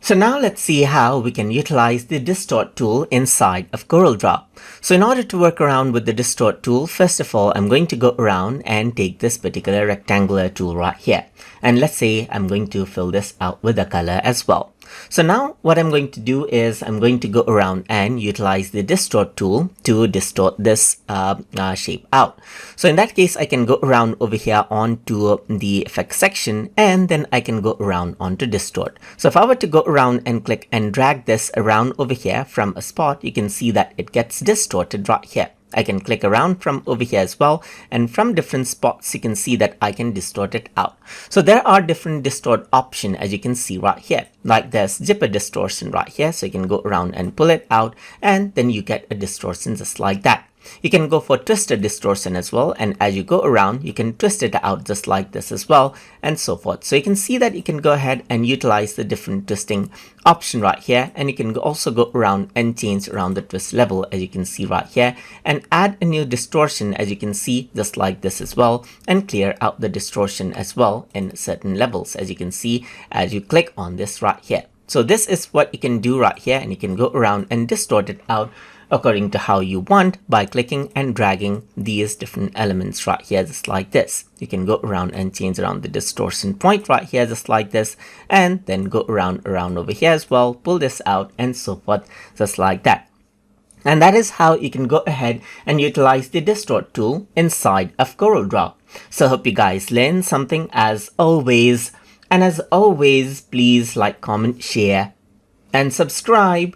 So now let's see how we can utilize the Distort tool inside of Corel Draw. So in order to work around with the Distort tool, first of all, I'm going to go around and take this particular rectangular tool right here. And let's say I'm going to fill this out with a color as well. So now what I'm going to do is I'm going to go around and utilize the Distort tool to distort this shape out. So in that case, I can go around over here onto the effects section, and then I can go around onto Distort. So if I were to go around and click and drag this around over here from a spot, you can see that it gets distorted right here. I can click around from over here as well, and from different spots you can see that I can distort it out. So there are different distort options, as you can see right here. Like there's zipper distortion right here, so you can go around and pull it out, and then you get a distortion just like that. You can go for twisted distortion as well, and as you go around you can twist it out just like this as well, and so forth. So you can see that you can go ahead and utilize the different twisting option right here, and you can also go around and change around the twist level, as you can see right here, and add a new distortion, as you can see just like this as well, and clear out the distortion as well in certain levels, as you can see as you click on this right here. So this is what you can do right here, and you can go around and distort it out according to how you want by clicking and dragging these different elements right here just like this. You can go around and change around the distortion point right here just like this, and then go around over here as well, pull this out, and so forth just like that. And that is how you can go ahead and utilize the Distort tool inside of Corel Draw. So I hope you guys learned something as always, and as always, please like, comment, share and subscribe.